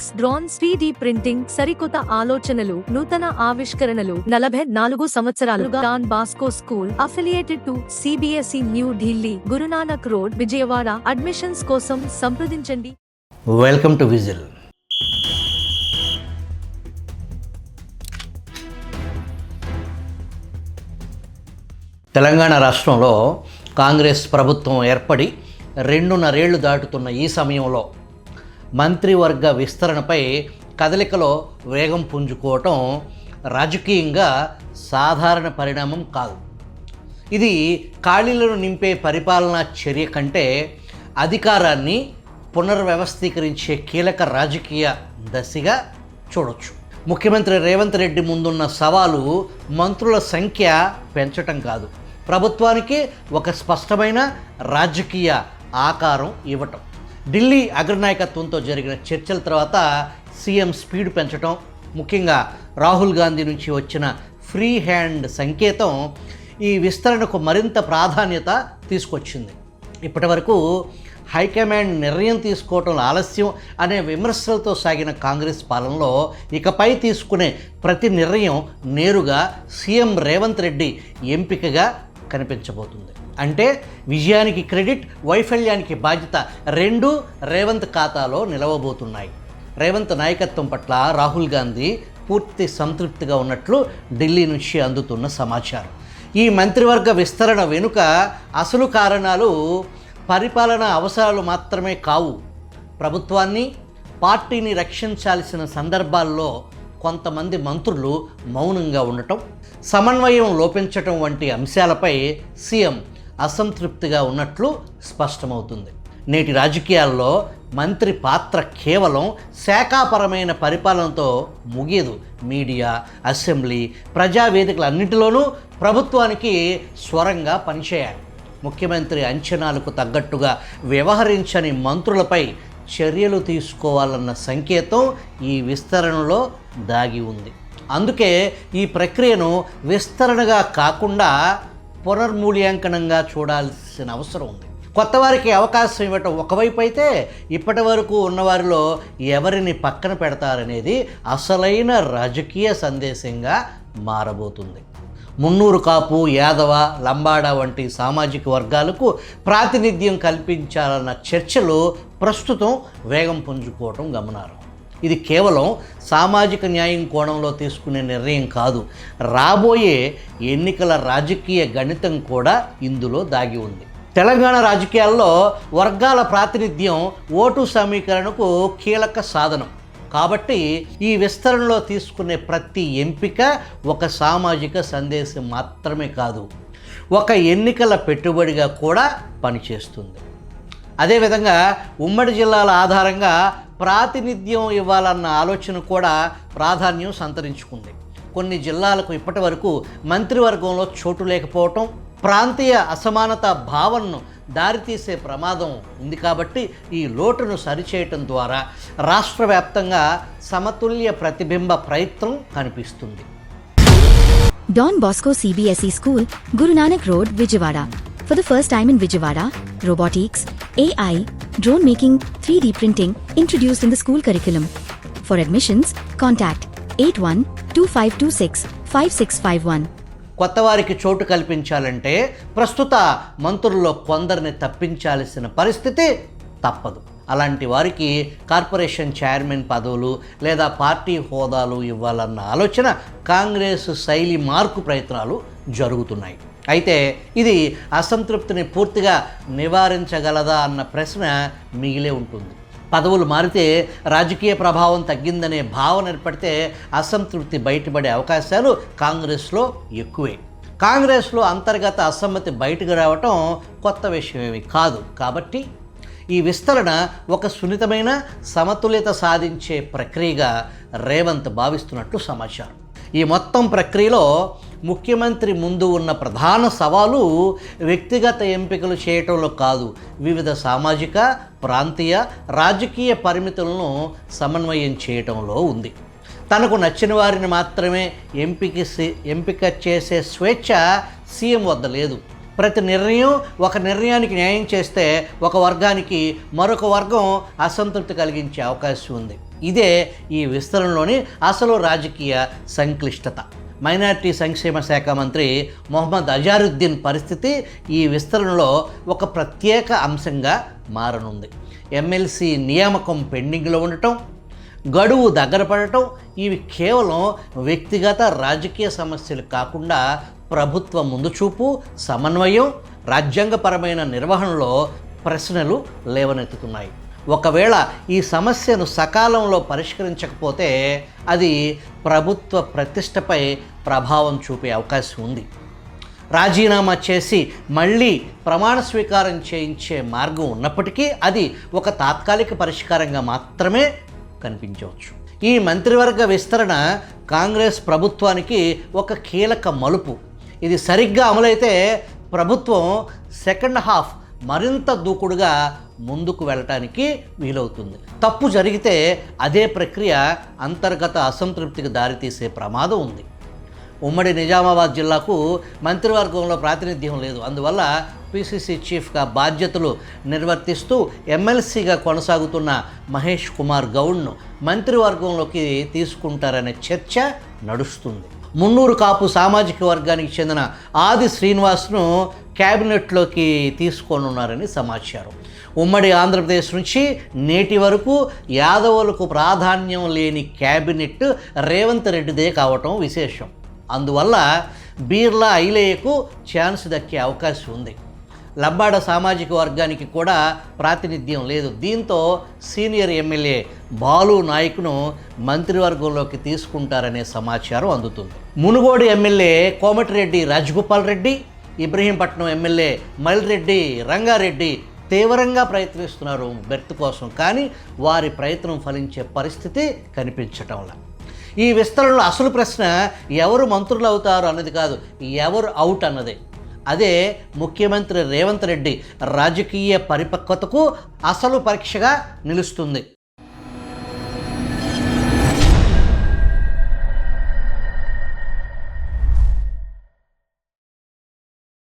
Robotics, drones, 3D printing, సరికొత్త ఆలోచనలు, నూతన ఆవిష్కరణలు. 44 సంవత్సరాలుగా Don Bosco school affiliated to CBSE new Delhi, Guru Nanak road, Vijayawada. Admissions కోసం సంప్రదించండి. Welcome to whistle. తెలంగాణ రాష్ట్రంలో కాంగ్రెస్ ప్రభుత్వం ఏర్పడి 2.5 ఏళ్లు దాటుతున్న ఈ సమయంలో మంత్రివర్గ విస్తరణపై కదలికలో వేగం పుంజుకోవటం రాజకీయంగా సాధారణ పరిణామం కాదు. ఇది ఖాళీలను నింపే పరిపాలనా చర్య కంటే అధికారాన్ని పునర్వ్యవస్థీకరించే కీలక రాజకీయ దశగా చూడొచ్చు. ముఖ్యమంత్రి రేవంత్ రెడ్డి ముందున్న సవాలు మంత్రుల సంఖ్య పెంచటం కాదు, ప్రభుత్వానికి ఒక స్పష్టమైన రాజకీయ ఆకారం ఇవ్వటం. ఢిల్లీ అగ్రనాయకత్వంతో జరిగిన చర్చల తర్వాత సీఎం స్పీడ్ పెంచటం, ముఖ్యంగా రాహుల్ గాంధీ నుంచి వచ్చిన ఫ్రీ హ్యాండ్ సంకేతం ఈ విస్తరణకు మరింత ప్రాధాన్యత తీసుకొచ్చింది. ఇప్పటి వరకు హైకమాండ్ నిర్ణయం తీసుకోవటంలో ఆలస్యం అనే విమర్శలతో సాగిన కాంగ్రెస్ పాలనలో ఇకపై తీసుకునే ప్రతి నిర్ణయం నేరుగా సీఎం రేవంత్ రెడ్డి ఎంపికగా కనిపించబోతుంది. అంటే విజయానికి క్రెడిట్, వైఫల్యానికి బాధ్యత రెండూ రేవంత్ ఖాతాలో నిలవబోతున్నాయి. రేవంత్ నాయకత్వం పట్ల రాహుల్ గాంధీ పూర్తి సంతృప్తిగా ఉన్నట్లు ఢిల్లీ నుంచి అందుతున్న సమాచారం. ఈ మంత్రివర్గ విస్తరణ వెనుక అసలు కారణాలు పరిపాలనా అవసరాలు మాత్రమే కావు. ప్రభుత్వాన్ని, పార్టీని రక్షించాల్సిన సందర్భాల్లో కొంతమంది మంత్రులు మౌనంగా ఉండటం, సమన్వయం లోపించటం వంటి అంశాలపై సీఎం అసంతృప్తిగా ఉన్నట్లు స్పష్టమవుతుంది. నేటి రాజకీయాల్లో మంత్రి పాత్ర కేవలం శాఖాపరమైన పరిపాలనతో ముగియదు. మీడియా, అసెంబ్లీ, ప్రజావేదికలన్నింటిలోనూ ప్రభుత్వానికి స్వరంగా పనిచేయాలి. ముఖ్యమంత్రి అంచనాలకు తగ్గట్టుగా వ్యవహరించని మంత్రులపై చర్యలు తీసుకోవాలన్న సంకేతం ఈ విస్తరణలో దాగి ఉంది. అందుకే ఈ ప్రక్రియను విస్తరణగా కాకుండా పునర్మూల్యాంకనంగా చూడాల్సిన అవసరం ఉంది. కొత్త వారికి అవకాశం ఇవ్వటం ఒకవైపు అయితే, ఇప్పటి వరకు ఉన్నవారిలో ఎవరిని పక్కన పెడతారనేది అసలైన రాజకీయ సందేశంగా మారబోతుంది. మున్నూరు కాపు, యాదవ, లంబాడ వంటి సామాజిక వర్గాలకు ప్రాతినిధ్యం కల్పించాలన్న చర్చలు ప్రస్తుతం వేగం పుంజుకోవటం గమనార్హం. ఇది కేవలం సామాజిక న్యాయం కోణంలో తీసుకునే నిర్ణయం కాదు, రాబోయే ఎన్నికల రాజకీయ గణితం కూడా ఇందులో దాగి ఉంది. తెలంగాణ రాజకీయాల్లో వర్గాల ప్రాతినిధ్యం ఓటు సమీకరణకు కీలక సాధనం. కాబట్టి ఈ విస్తరణలో తీసుకునే ప్రతి ఎంపిక ఒక సామాజిక సందేశం మాత్రమే కాదు, ఒక ఎన్నికల పెట్టుబడిగా కూడా పనిచేస్తుంది. అదేవిధంగా ఉమ్మడి జిల్లాల ఆధారంగా ప్రాతినిధ్యం ఇవ్వాలన్న ఆలోచన కూడా ప్రాధాన్యం సంతరించుకుంది. కొన్ని జిల్లాలకు ఇప్పటి వరకు మంత్రివర్గంలో చోటు లేకపోవటం ప్రాంతీయ అసమానత భావనను దారితీసే ప్రమాదం ఉంది. కాబట్టి ఈ లోటును సరిచేయటం ద్వారా రాష్ట్ర వ్యాప్తంగా సమతుల్య ప్రతిబింబ ప్రయత్నం కనిపిస్తుంది. Don Bosco CBSE School, Guru Nanak Road, Vijayawada. For the first time in Vijayawada, robotics, AI, drone making, 3D printing introduced in the school curriculum. For admissions, contact 8125265651. కొత్త వారికి చోటు కల్పించాలంటే ప్రస్తుత మంత్రుల్లో కొందరిని తప్పించాల్సిన పరిస్థితి తప్పదు. అలాంటి వారికి కార్పొరేషన్ చైర్మన్ పదవులు లేదా పార్టీ హోదాలు ఇవ్వాలన్న ఆలోచన కాంగ్రెస్ శైలి మార్పు ప్రయత్నాలు జరుగుతున్నాయి. అయితే ఇది అసంతృప్తిని పూర్తిగా నివారించగలదా అన్న ప్రశ్న మిగిలే ఉంటుంది. పదవులు మారితే రాజకీయ ప్రభావం తగ్గిందనే భావన ఏర్పడితే అసంతృప్తి బయటపడే అవకాశాలు కాంగ్రెస్లో ఎక్కువే. కాంగ్రెస్లో అంతర్గత అసమ్మతి బయటకు రావటం కొత్త విషయమేమి కాదు. కాబట్టి ఈ విస్తరణ ఒక సున్నితమైన సమతుల్యత సాధించే ప్రక్రియగా రేవంత్ భావిస్తున్నట్లు సమాచారం. ఈ మొత్తం ప్రక్రియలో ముఖ్యమంత్రి ముందు ఉన్న ప్రధాన సవాలు వ్యక్తిగత ఎంపికలు చేయటంలో కాదు, వివిధ సామాజిక, ప్రాంతీయ, రాజకీయ పరిమితులను సమన్వయం చేయటంలో ఉంది. తనకు నచ్చిన వారిని మాత్రమే ఎంపిక చేసే స్వేచ్ఛ సీఎం వద్ద లేదు. ప్రతి నిర్ణయం ఒక నిర్ణయానికి న్యాయం చేస్తే ఒక వర్గానికి మరొక వర్గం అసంతృప్తి కలిగించే అవకాశం ఉంది. ఇదే ఈ విస్తరణలోని అసలు రాజకీయ సంక్లిష్టత. మైనారిటీ సంక్షేమ శాఖ మంత్రి మొహమ్మద్ అజారుద్దీన్ పరిస్థితి ఈ విస్తరణలో ఒక ప్రత్యేక అంశంగా మారనుంది. ఎమ్మెల్సీ నియామకం పెండింగ్లో ఉండటం, గడువు దగ్గర పడటం ఇవి కేవలం వ్యక్తిగత రాజకీయ సమస్యలు కాకుండా ప్రభుత్వ ముందుచూపు, సమన్వయం, రాజ్యాంగపరమైన నిర్వహణలో ప్రశ్నలు లేవనెత్తుతున్నాయి. ఒకవేళ ఈ సమస్యను సకాలంలో పరిష్కరించకపోతే అది ప్రభుత్వ ప్రతిష్టపై ప్రభావం చూపే అవకాశం ఉంది. రాజీనామా చేసి మళ్ళీ ప్రమాణ స్వీకారం చేయించే మార్గం ఉన్నప్పటికీ అది ఒక తాత్కాలిక పరిష్కారంగా మాత్రమే కనిపించవచ్చు. ఈ మంత్రివర్గ విస్తరణ కాంగ్రెస్ ప్రభుత్వానికి ఒక కీలక మలుపు. ఇది సరిగ్గా అమలైతే ప్రభుత్వం సెకండ్ హాఫ్ మరింత దూకుడుగా ముందుకు వెళ్ళటానికి వీలవుతుంది. తప్పు జరిగితే అదే ప్రక్రియ అంతర్గత అసంతృప్తికి దారితీసే ప్రమాదం ఉంది. ఉమ్మడి నిజామాబాద్ జిల్లాకు మంత్రివర్గంలో ప్రాతినిధ్యం లేదు. అందువల్ల పిసిసి చీఫ్గా బాధ్యతలు నిర్వర్తిస్తూ ఎమ్మెల్సీగా కొనసాగుతున్న మహేష్ కుమార్ గౌడ్ను మంత్రివర్గంలోకి తీసుకుంటారనే చర్చ నడుస్తుంది. మున్నూరు కాపు సామాజిక వర్గానికి చెందిన ఆది శ్రీనివాస్ను క్యాబినెట్లోకి తీసుకోనున్నారని సమాచారం. ఉమ్మడి ఆంధ్రప్రదేశ్ నుంచి నేటి వరకు యాదవులకు ప్రాధాన్యం లేని క్యాబినెట్ రేవంత్ రెడ్డిదే కావటం విశేషం. అందువల్ల బీర్లా ఐలేయకు ఛాన్స్ దక్కే అవకాశం ఉంది. లంబాడ సామాజిక వర్గానికి కూడా ప్రాతినిధ్యం లేదు. దీంతో సీనియర్ ఎమ్మెల్యే బాలు నాయక్ను మంత్రివర్గంలోకి తీసుకుంటారనే సమాచారం అందుతుంది. మునుగోడు ఎమ్మెల్యే కోమటిరెడ్డి రాజగోపాల్ రెడ్డి, ఇబ్రహీంపట్నం ఎమ్మెల్యే మల్రెడ్డి రంగారెడ్డి తీవ్రంగా ప్రయత్నిస్తున్నారు బెర్త్ కోసం. కానీ వారి ప్రయత్నం ఫలించే పరిస్థితి కనిపించటంలా. ఈ విస్తరణలో అసలు ప్రశ్న ఎవరు మంత్రులు అవుతారు అన్నది కాదు, ఎవరు అవుట్ అన్నదే. అదే ముఖ్యమంత్రి రేవంత్ రెడ్డి రాజకీయ పరిపక్వతకు అసలు పరీక్షగా నిలుస్తుంది.